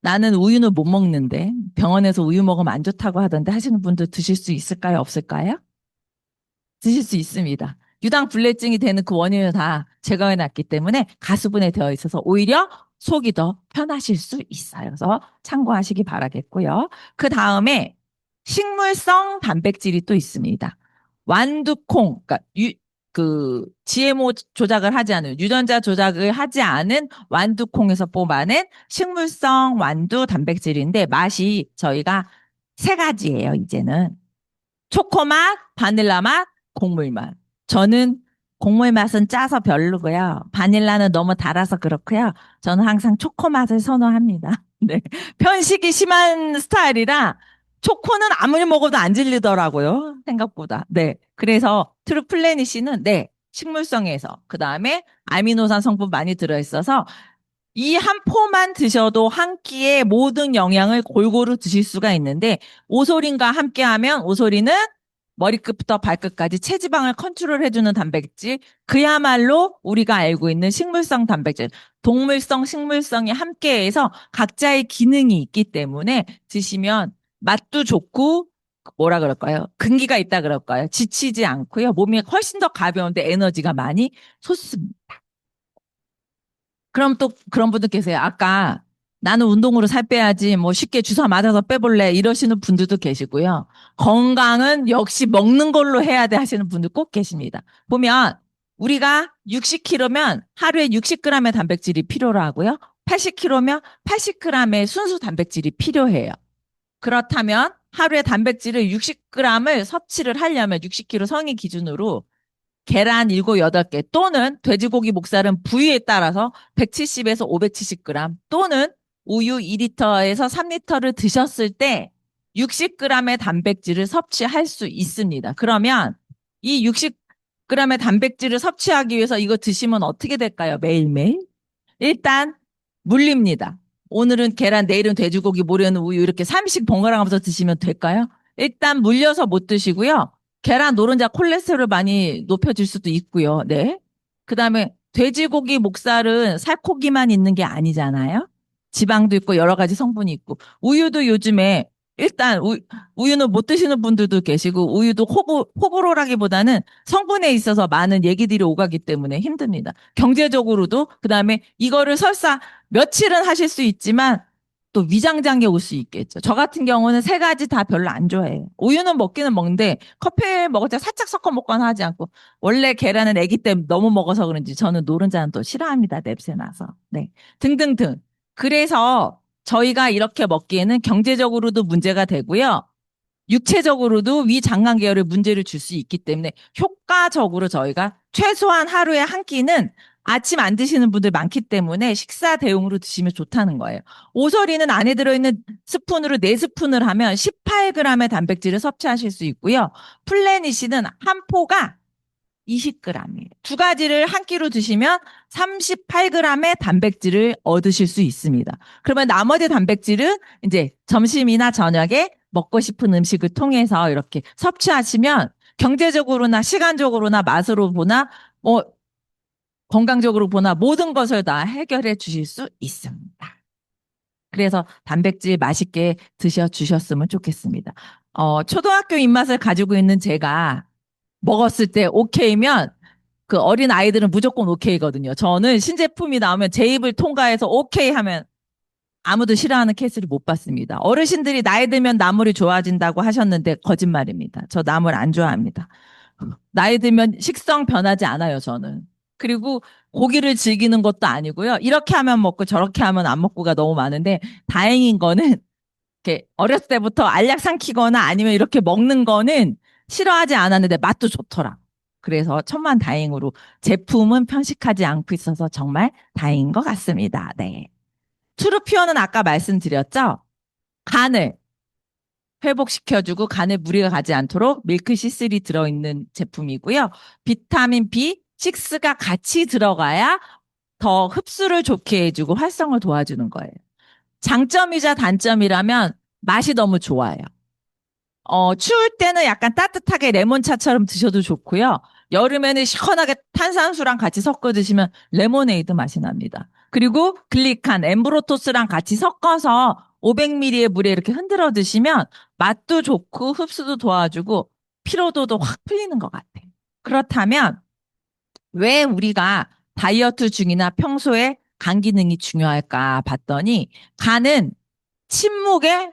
A: 나는 우유는 못 먹는데 병원에서 우유 먹으면 안 좋다고 하던데 하시는 분들 드실 수 있을까요? 없을까요? 드실 수 있습니다. 유당불내증이 되는 그 원인을 다 제거해 놨기 때문에 가수분해 되어 있어서 오히려 속이 더 편하실 수 있어요. 그래서 참고하시기 바라겠고요. 그 다음에 식물성 단백질이 또 있습니다. 완두콩, 그러니까 GMO 조작을 하지 않은, 유전자 조작을 하지 않은 완두콩에서 뽑아낸 식물성 완두 단백질인데 맛이 저희가 세 가지예요, 이제는. 초코맛, 바닐라 맛, 곡물 맛. 저는 곡물 맛은 짜서 별로고요. 바닐라는 너무 달아서 그렇고요. 저는 항상 초코 맛을 선호합니다. 네. 편식이 심한 스타일이라 초코는 아무리 먹어도 안 질리더라고요. 생각보다. 네. 그래서 트루플래닛이는 네. 식물성에서 그다음에 아미노산 성분 많이 들어있어서 이 한 포만 드셔도 한 끼에 모든 영양을 골고루 드실 수가 있는데 오소린과 함께하면 오소리는 머리끝부터 발끝까지 체지방을 컨트롤해주는 단백질, 그야말로 우리가 알고 있는 식물성 단백질, 동물성, 식물성이 함께해서 각자의 기능이 있기 때문에 드시면 맛도 좋고 뭐라 그럴까요? 근기가 있다 그럴까요? 지치지 않고요. 몸이 훨씬 더 가벼운데 에너지가 많이 솟습니다. 그럼 또 그런 분들 계세요. 아까 나는 운동으로 살 빼야지 뭐 쉽게 주사 맞아서 빼볼래 이러시는 분들도 계시고요. 건강은 역시 먹는 걸로 해야 돼 하시는 분들 꼭 계십니다. 보면 우리가 60kg면 하루에 60g의 단백질이 필요로 하고요. 80kg면 80g의 순수 단백질이 필요해요. 그렇다면 하루에 단백질을 60g을 섭취를 하려면 60kg 성인 기준으로 계란 7, 8개 또는 돼지고기 목살은 부위에 따라서 170에서 570g 또는 우유 2리터에서 3리터를 드셨을 때 60g의 단백질을 섭취할 수 있습니다. 그러면 이 60g의 단백질을 섭취하기 위해서 이거 드시면 어떻게 될까요? 매일매일? 일단 물립니다. 오늘은 계란, 내일은 돼지고기, 모레는 우유 이렇게 3식 번갈아 가면서 드시면 될까요? 일단 물려서 못 드시고요. 계란 노른자 콜레스테롤 많이 높여줄 수도 있고요. 네. 그다음에 돼지고기 목살은 살코기만 있는 게 아니잖아요. 지방도 있고 여러 가지 성분이 있고 우유도 요즘에 일단 우유는 못 드시는 분들도 계시고 우유도 호불호라기보다는 성분에 있어서 많은 얘기들이 오가기 때문에 힘듭니다. 경제적으로도 그다음에 이거를 설사 며칠은 하실 수 있지만 또 위장장애 올 수 있겠죠. 저 같은 경우는 세 가지 다 별로 안 좋아해요. 우유는 먹기는 먹는데 커피 먹을 때 살짝 섞어 먹거나 하지 않고 원래 계란은 아기 때 너무 먹어서 그런지 저는 노른자는 또 싫어합니다. 냄새 나서. 네. 등등등. 그래서 저희가 이렇게 먹기에는 경제적으로도 문제가 되고요. 육체적으로도 위장관 계열에 문제를 줄 수 있기 때문에 효과적으로 저희가 최소한 하루에 한 끼는 아침 안 드시는 분들 많기 때문에 식사 대용으로 드시면 좋다는 거예요. 오설이는 안에 들어있는 스푼으로 4스푼을 하면 18g의 단백질을 섭취하실 수 있고요. 플래닛은 한 포가 20g이에요. 두 가지를 한 끼로 드시면 38g의 단백질을 얻으실 수 있습니다. 그러면 나머지 단백질은 이제 점심이나 저녁에 먹고 싶은 음식을 통해서 이렇게 섭취하시면 경제적으로나 시간적으로나 맛으로 보나 뭐 건강적으로 보나 모든 것을 다 해결해 주실 수 있습니다. 그래서 단백질 맛있게 드셔 주셨으면 좋겠습니다. 초등학교 입맛을 가지고 있는 제가 먹었을 때 오케이면 그 어린 아이들은 무조건 오케이거든요. 저는 신제품이 나오면 제 입을 통과해서 오케이 하면 아무도 싫어하는 케이스를 못 봤습니다. 어르신들이 나이 들면 나물이 좋아진다고 하셨는데 거짓말입니다. 저 나물 안 좋아합니다. 나이 들면 식성 변하지 않아요, 저는. 그리고 고기를 즐기는 것도 아니고요. 이렇게 하면 먹고 저렇게 하면 안 먹고가 너무 많은데 다행인 거는 이렇게 어렸을 때부터 알약 삼키거나 아니면 이렇게 먹는 거는 싫어하지 않았는데 맛도 좋더라. 그래서 천만다행으로 제품은 편식하지 않고 있어서 정말 다행인 것 같습니다. 네. 트루피오는 아까 말씀드렸죠? 간을 회복시켜주고 간에 무리가 가지 않도록 밀크 C3 들어있는 제품이고요. 비타민 B6가 같이 들어가야 더 흡수를 좋게 해주고 활성을 도와주는 거예요. 장점이자 단점이라면 맛이 너무 좋아요. 추울 때는 약간 따뜻하게 레몬차처럼 드셔도 좋고요. 여름에는 시원하게 탄산수랑 같이 섞어 드시면 레모네이드 맛이 납니다. 그리고 글리칸, 엠브로토스랑 같이 섞어서 500ml의 물에 이렇게 흔들어 드시면 맛도 좋고 흡수도 도와주고 피로도도 확 풀리는 것 같아요. 그렇다면 왜 우리가 다이어트 중이나 평소에 간 기능이 중요할까 봤더니 간은 침묵의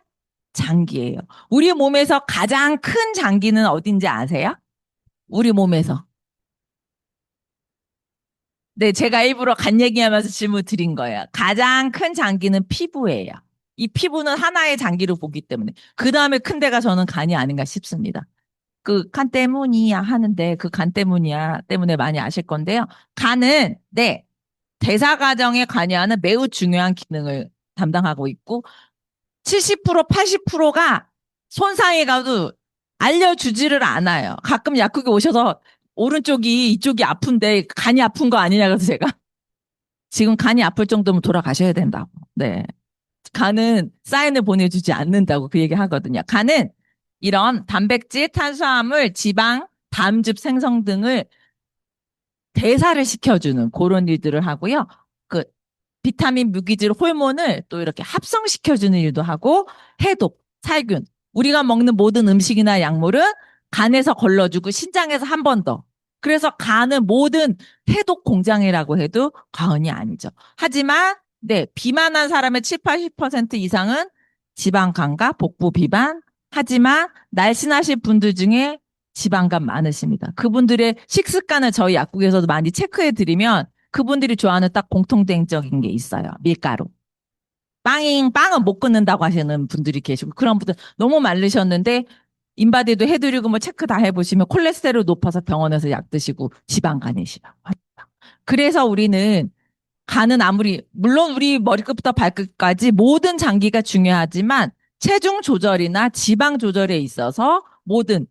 A: 장기예요. 우리 몸에서 가장 큰 장기는 어딘지 아세요? 우리 몸에서. 네, 제가 일부러 간 얘기하면서 질문 드린 거예요. 가장 큰 장기는 피부예요. 이 피부는 하나의 장기로 보기 때문에. 그 다음에 큰 데가 저는 간이 아닌가 싶습니다. 그 간 때문이야 하는데 그 간 때문이야 때문에 많이 아실 건데요. 간은, 네, 대사 과정에 관여하는 매우 중요한 기능을 담당하고 있고 70%, 80%가 손상해 가도 알려주지를 않아요. 가끔 약국에 오셔서 오른쪽이 이쪽이 아픈데 간이 아픈 거 아니냐 그래서 제가 지금 간이 아플 정도면 돌아가셔야 된다고. 네. 간은 사인을 보내주지 않는다고 그 얘기 하거든요. 간은 이런 단백질, 탄수화물, 지방, 담즙 생성 등을 대사를 시켜주는 그런 일들을 하고요. 그 비타민, 무기질, 호르몬을 또 이렇게 합성시켜주는 일도 하고 해독, 살균. 우리가 먹는 모든 음식이나 약물은 간에서 걸러주고 신장에서 한 번 더. 그래서 간은 모든 해독 공장이라고 해도 과언이 아니죠. 하지만 네, 비만한 사람의 7, 80% 이상은 지방간과 복부 비만. 하지만 날씬하신 분들 중에 지방간 많으십니다. 그분들의 식습관을 저희 약국에서도 많이 체크해 드리면 그분들이 좋아하는 딱 공통점적인 게 있어요. 밀가루. 빵은 못 끊는다고 하시는 분들이 계시고 그런 분들 너무 마르셨는데 인바디도 해드리고 뭐 체크 다 해보시면 콜레스테롤 높아서 병원에서 약 드시고 지방간이시라고 합니다. 그래서 우리는 간은 아무리 물론 우리 머리끝부터 발끝까지 모든 장기가 중요하지만 체중 조절이나 지방 조절에 있어서 모든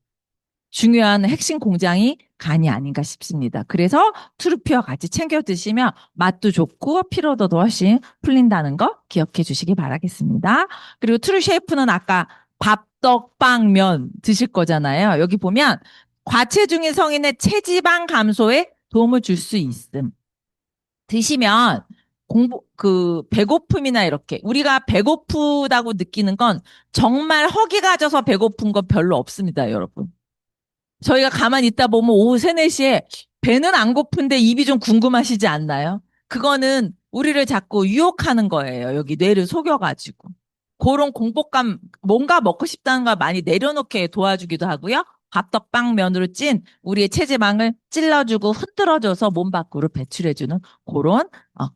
A: 중요한 핵심 공장이 간이 아닌가 싶습니다. 그래서 트루피와 같이 챙겨 드시면 맛도 좋고 피로도도 훨씬 풀린다는 거 기억해 주시기 바라겠습니다. 그리고 트루 쉐이프는 아까 밥, 떡, 빵, 면 드실 거잖아요. 여기 보면 과체중인 성인의 체지방 감소에 도움을 줄 수 있음. 드시면 배고픔이나 이렇게 우리가 배고프다고 느끼는 건 정말 허기가 져서 배고픈 건 별로 없습니다, 여러분. 저희가 가만히 있다 보면 오후 3, 4시에 배는 안 고픈데 입이 좀 궁금하시지 않나요? 그거는 우리를 자꾸 유혹하는 거예요. 여기 뇌를 속여가지고. 그런 공복감, 뭔가 먹고 싶다는 걸 많이 내려놓게 도와주기도 하고요. 밥떡빵면으로 찐 우리의 체지방을 찔러주고 흔들어줘서 몸 밖으로 배출해주는 그런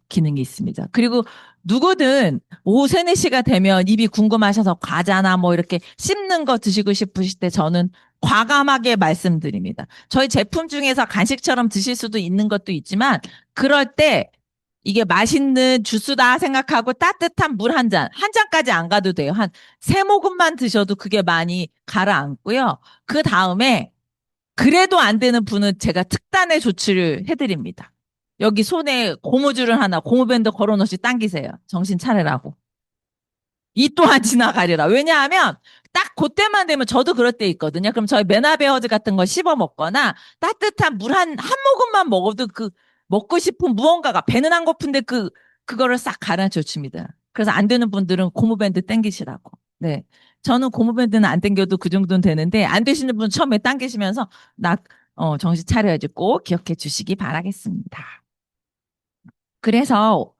A: 기능이 있습니다. 그리고 누구든 오후 3, 4시가 되면 입이 궁금하셔서 과자나 뭐 이렇게 씹는 거 드시고 싶으실 때 저는 과감하게 말씀드립니다. 저희 제품 중에서 간식처럼 드실 수도 있는 것도 있지만 그럴 때 이게 맛있는 주스다 생각하고 따뜻한 물 한 잔, 한 잔까지 안 가도 돼요. 한 3모금만 드셔도 그게 많이 가라앉고요. 그 다음에 그래도 안 되는 분은 제가 특단의 조치를 해드립니다. 여기 손에 고무줄을 하나, 고무밴드 걸어놓으시 당기세요. 정신 차리라고. 이 또한 지나가리라. 왜냐하면 딱 그때만 되면 저도 그럴 때 있거든요. 그럼 저희 메나베어즈 같은 거 씹어 먹거나 따뜻한 물 한 모금만 먹어도 그 먹고 싶은 무언가가 배는 안 고픈데 그거를 싹 가라앉혀 줍니다. 그래서 안 되는 분들은 고무밴드 당기시라고. 네. 저는 고무밴드는 안 당겨도 그 정도는 되는데 안 되시는 분 처음에 당기시면서 정신 차려야지 꼭 기억해 주시기 바라겠습니다. 그래서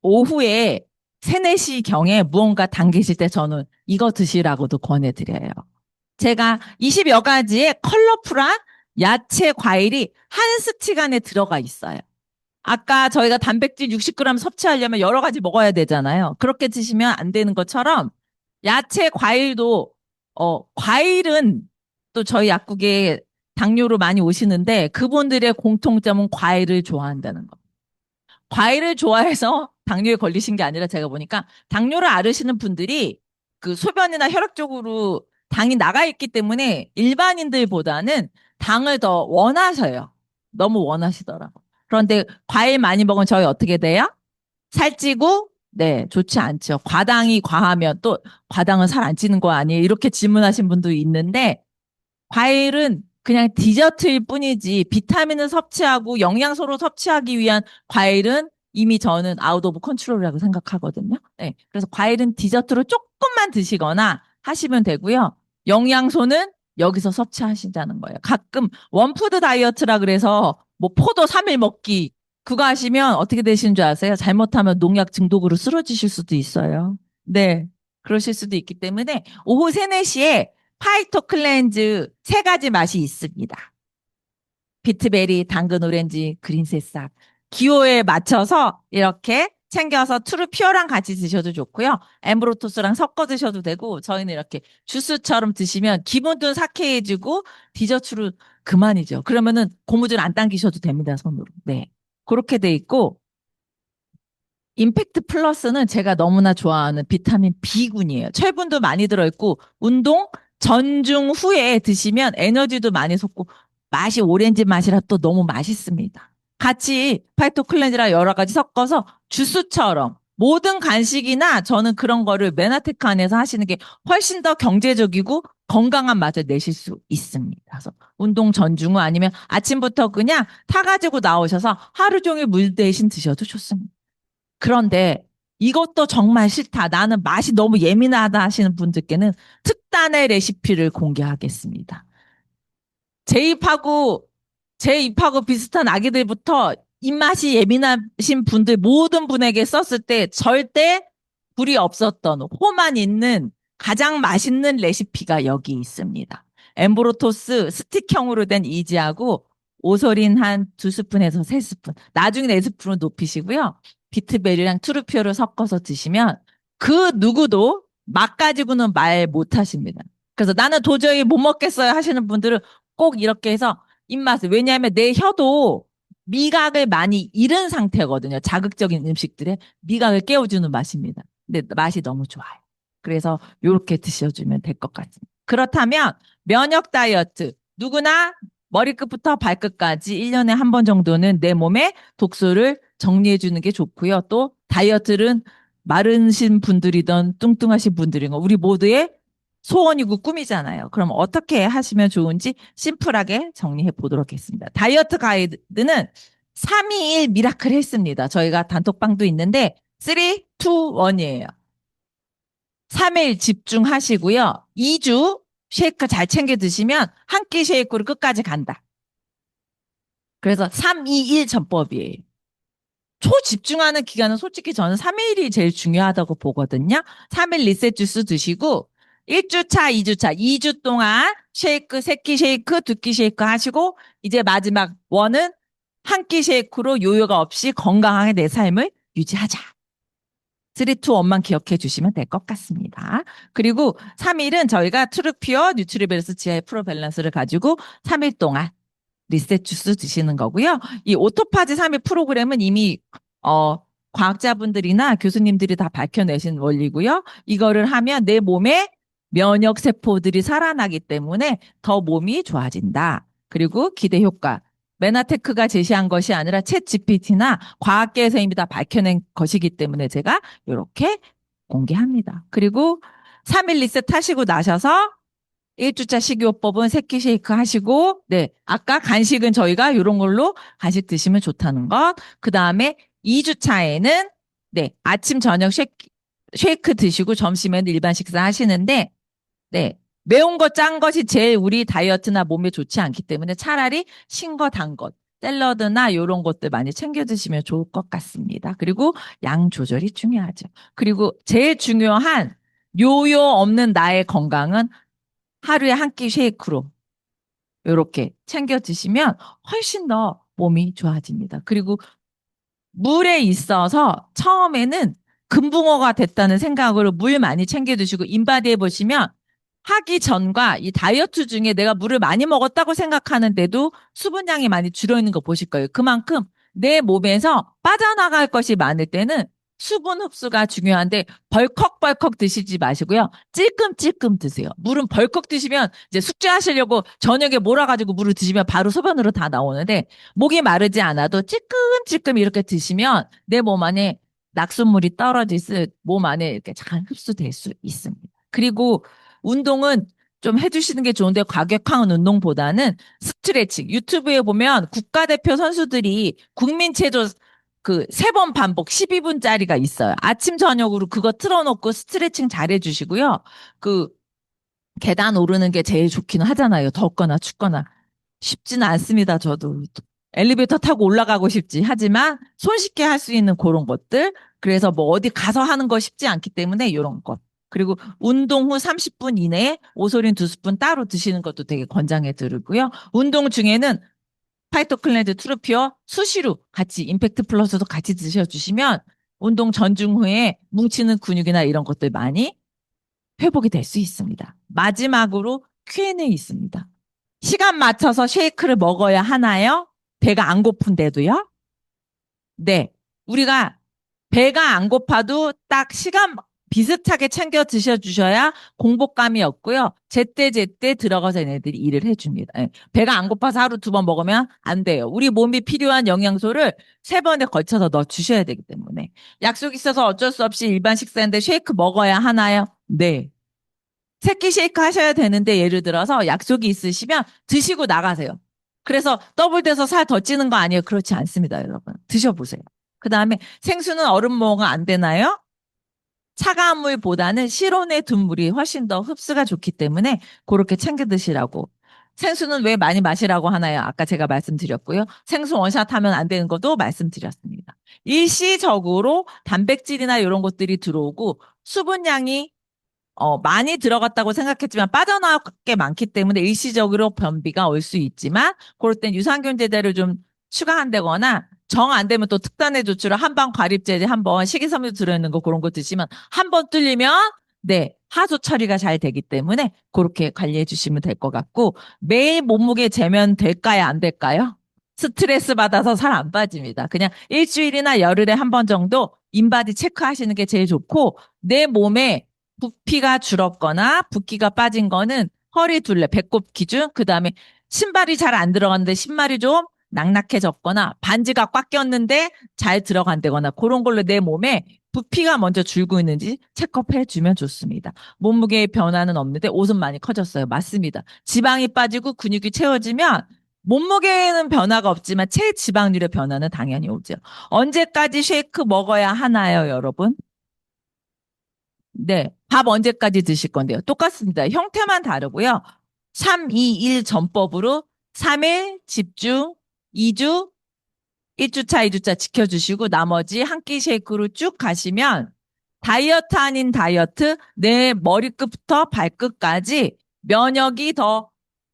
A: 오후에 3, 4시 경에 무언가 당기실 때 저는 이거 드시라고도 권해드려요. 제가 20여 가지의 컬러풀한 야채, 과일이 한 스틱 안에 들어가 있어요. 아까 저희가 단백질 60g 섭취하려면 여러 가지 먹어야 되잖아요. 그렇게 드시면 안 되는 것처럼 야채, 과일도 과일은 또 저희 약국에 당뇨로 많이 오시는데 그분들의 공통점은 과일을 좋아한다는 거. 과일을 좋아해서 당뇨에 걸리신 게 아니라 제가 보니까 당뇨를 앓으시는 분들이 그 소변이나 혈액 쪽으로 당이 나가 있기 때문에 일반인들보다는 당을 더 원하셔요. 너무 원하시더라고. 그런데 과일 많이 먹으면 저희 어떻게 돼요? 살찌고, 네, 좋지 않죠. 과당이 과하면 또 과당은 살 안 찌는 거 아니에요? 이렇게 질문하신 분도 있는데 과일은 그냥 디저트일 뿐이지 비타민을 섭취하고 영양소를 섭취하기 위한 과일은 이미 저는 아웃 오브 컨트롤이라고 생각하거든요. 네. 그래서 과일은 디저트로 조금만 드시거나 하시면 되고요. 영양소는 여기서 섭취하신다는 거예요. 가끔 원푸드 다이어트라 그래서 뭐 포도 3일 먹기 그거 하시면 어떻게 되시는 줄 아세요? 잘못하면 농약 중독으로 쓰러지실 수도 있어요. 네. 그러실 수도 있기 때문에 오후 3, 4시에 파이토 클렌즈 세 가지 맛이 있습니다. 비트베리, 당근, 오렌지, 그린 새싹. 기호에 맞춰서 이렇게 챙겨서 트루피오랑 같이 드셔도 좋고요. 엠브로토스랑 섞어 드셔도 되고 저희는 이렇게 주스처럼 드시면 기분도 상쾌해지고 디저트로 그만이죠. 그러면은 고무줄 안 당기셔도 됩니다, 손으로. 네. 그렇게 돼 있고 임팩트 플러스는 제가 너무나 좋아하는 비타민 B군이에요. 철분도 많이 들어있고 운동 전중 후에 드시면 에너지도 많이 솟고 맛이 오렌지 맛이라 또 너무 맛있습니다. 같이 파이토 클렌즈랑 여러 가지 섞어서 주스처럼 모든 간식이나 저는 그런 거를 메나테크 안에서 하시는 게 훨씬 더 경제적이고 건강한 맛을 내실 수 있습니다. 그래서 운동 전중 후 아니면 아침부터 그냥 타가지고 나오셔서 하루 종일 물 대신 드셔도 좋습니다. 그런데 이것도 정말 싫다. 나는 맛이 너무 예민하다 하시는 분들께는 특단의 레시피를 공개하겠습니다. 제 입하고 비슷한 아기들부터 입맛이 예민하신 분들 모든 분에게 썼을 때 절대 불이 없었던 호만 있는 가장 맛있는 레시피가 여기 있습니다. 엠브로토스 스틱형으로 된 이지하고 오소린 한 2스푼에서 3스푼, 나중에 4스푼을 높이시고요. 비트베리랑 트루피오를 섞어서 드시면 그 누구도 맛 가지고는 말 못하십니다. 그래서 나는 도저히 못 먹겠어요 하시는 분들은 꼭 이렇게 해서 입맛을, 왜냐하면 내 혀도 미각을 많이 잃은 상태거든요. 자극적인 음식들에 미각을 깨워주는 맛입니다. 근데 맛이 너무 좋아요. 그래서 이렇게 드셔주면 될 것 같습니다. 그렇다면 면역 다이어트 누구나 머리끝부터 발끝까지 1년에 한 번 정도는 내 몸에 독소를 정리해 주는 게 좋고요. 또 다이어트는 마르신 분들이든 뚱뚱하신 분들이든 우리 모두의 소원이고 꿈이잖아요. 그럼 어떻게 하시면 좋은지 심플하게 정리해 보도록 하겠습니다. 다이어트 가이드는 321 미라클 했습니다. 저희가 단톡방도 있는데 3, 2, 1이에요. 3일 집중하시고요. 2주 쉐이크 잘 챙겨 드시면 한 끼 쉐이크로 끝까지 간다. 그래서 321 전법이에요. 초집중하는 기간은 솔직히 저는 3일이 제일 중요하다고 보거든요. 3일 리셋 주스 드시고 1주차, 2주차, 2주 동안 쉐이크, 3끼 쉐이크, 2끼 쉐이크 하시고 이제 마지막 원은 한 끼 쉐이크로 요요가 없이 건강하게 내 삶을 유지하자. 3, 2, 1만 기억해 주시면 될 것 같습니다. 그리고 3일은 저희가 트루피어 뉴트리밸런스 지하의 프로 밸런스를 가지고 3일 동안 리셋 주스 드시는 거고요. 이 오토파지 3일 프로그램은 이미 과학자분들이나 교수님들이 다 밝혀내신 원리고요. 이거를 하면 내 몸에 면역 세포들이 살아나기 때문에 더 몸이 좋아진다. 그리고 기대 효과. 메나테크가 제시한 것이 아니라 챗 GPT나 과학계에서 이미 다 밝혀낸 것이기 때문에 제가 이렇게 공개합니다. 그리고 3일 리셋 하시고 나셔서 1주차 식이요법은 새끼 쉐이크 하시고, 네. 아까 간식은 저희가 이런 걸로 간식 드시면 좋다는 것. 그 다음에 2주차에는, 네. 아침, 저녁 쉐이크 드시고 점심에는 일반 식사 하시는데, 네. 매운 거, 짠 것이 제일 우리 다이어트나 몸에 좋지 않기 때문에 차라리 신 거, 단 것, 샐러드나 이런 것들 많이 챙겨 드시면 좋을 것 같습니다. 그리고 양 조절이 중요하죠. 그리고 제일 중요한 요요 없는 나의 건강은 하루에 한 끼 쉐이크로 요렇게 챙겨 드시면 훨씬 더 몸이 좋아집니다. 그리고 물에 있어서 처음에는 금붕어가 됐다는 생각으로 물 많이 챙겨 드시고 인바디 해보시면 하기 전과 이 다이어트 중에 내가 물을 많이 먹었다고 생각하는데도 수분량이 많이 줄어있는 거 보실 거예요. 그만큼 내 몸에서 빠져나갈 것이 많을 때는 수분 흡수가 중요한데 벌컥벌컥 드시지 마시고요. 찔끔찔끔 드세요. 물은 벌컥 드시면 이제 숙제하시려고 저녁에 몰아가지고 물을 드시면 바로 소변으로 다 나오는데 목이 마르지 않아도 찔끔찔끔 이렇게 드시면 내 몸 안에 낙수물이 떨어질 몸 안에 이렇게 잘 흡수될 수 있습니다. 그리고 운동은 좀 해주시는 게 좋은데 과격한 운동보다는 스트레칭. 유튜브에 보면 국가대표 선수들이 국민체조 그 세 번 반복 12분짜리가 있어요. 아침 저녁으로 그거 틀어놓고 스트레칭 잘 해주시고요. 그 계단 오르는 게 제일 좋기는 하잖아요. 덥거나 춥거나. 쉽지는 않습니다. 저도. 엘리베이터 타고 올라가고 싶지. 하지만 손쉽게 할 수 있는 그런 것들. 그래서 뭐 어디 가서 하는 거 쉽지 않기 때문에 이런 것. 그리고 운동 후 30분 이내에 오솔린 2스푼 따로 드시는 것도 되게 권장해 드리고요. 운동 중에는 파이토클렌즈 트루피어 수시로 같이 임팩트 플러스도 같이 드셔주시면 운동 전중 후에 뭉치는 근육이나 이런 것들 많이 회복이 될 수 있습니다. 마지막으로 Q&A 있습니다. 시간 맞춰서 쉐이크를 먹어야 하나요? 배가 안 고픈데도요? 네. 우리가 배가 안 고파도 딱 시간 비슷하게 챙겨 드셔주셔야 공복감이 없고요. 제때제때 들어가서 얘네들이 일을 해줍니다. 예. 배가 안 고파서 하루 2번 먹으면 안 돼요. 우리 몸이 필요한 영양소를 3번에 걸쳐서 넣어 주셔야 되기 때문에. 약속 있어서 어쩔 수 없이 일반 식사인데 쉐이크 먹어야 하나요? 네. 새끼 쉐이크 하셔야 되는데 예를 들어서 약속이 있으시면 드시고 나가세요. 그래서 더블돼서 살 더 찌는 거 아니에요? 그렇지 않습니다, 여러분. 드셔보세요. 그 다음에 생수는 얼음 먹으면 안 되나요? 차가운 물보다는 실온에 둔 물이 훨씬 더 흡수가 좋기 때문에 그렇게 챙겨 드시라고. 생수는 왜 많이 마시라고 하나요? 아까 제가 말씀드렸고요. 생수 원샷 하면 안 되는 것도 말씀드렸습니다. 일시적으로 단백질이나 이런 것들이 들어오고 수분량이 많이 들어갔다고 생각했지만 빠져나올 게 많기 때문에 일시적으로 변비가 올 수 있지만 그럴 땐 유산균 제제를 좀 추가한다거나 정 안 되면 또 특단의 조치로 한방 과립제제 한번 식이섬유 들어있는 거 그런 거 드시면 한 번 뚫리면 네, 하수 처리가 잘 되기 때문에 그렇게 관리해 주시면 될 것 같고 매일 몸무게 재면 될까요? 안 될까요? 스트레스 받아서 살 안 빠집니다. 그냥 일주일이나 열흘에 한 번 정도 인바디 체크하시는 게 제일 좋고 내 몸에 부피가 줄었거나 붓기가 빠진 거는 허리 둘레, 배꼽 기준, 그 다음에 신발이 잘 안 들어갔는데 신발이 좀 낙낙해졌거나 반지가 꽉 꼈는데 잘 들어간다거나 그런 걸로 내 몸에 부피가 먼저 줄고 있는지 체크해 주면 좋습니다. 몸무게의 변화는 없는데 옷은 많이 커졌어요. 맞습니다. 지방이 빠지고 근육이 채워지면 몸무게에는 변화가 없지만 체지방률의 변화는 당연히 오죠. 언제까지 쉐이크 먹어야 하나요, 여러분? 네. 밥 언제까지 드실 건데요? 똑같습니다. 형태만 다르고요. 3, 2, 1 전법으로 3일 집중, 2주, 1주차, 2주차 지켜주시고 나머지 한 끼 쉐이크로 쭉 가시면 다이어트 아닌 다이어트 내 머리끝부터 발끝까지 면역이 더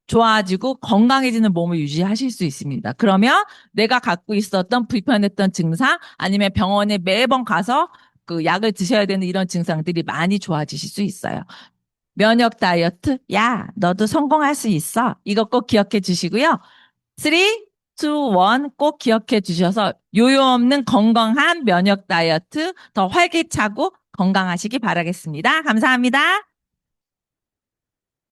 A: 좋아지고 건강해지는 몸을 유지하실 수 있습니다. 그러면 내가 갖고 있었던 불편했던 증상 아니면 병원에 매번 가서 그 약을 드셔야 되는 이런 증상들이 많이 좋아지실 수 있어요. 면역 다이어트, 야, 너도 성공할 수 있어. 이거 꼭 기억해 주시고요. 3, 2, 1 꼭 기억해 주셔서 요요 없는 건강한 면역 다이어트 더 활기차고 건강하시기 바라겠습니다. 감사합니다.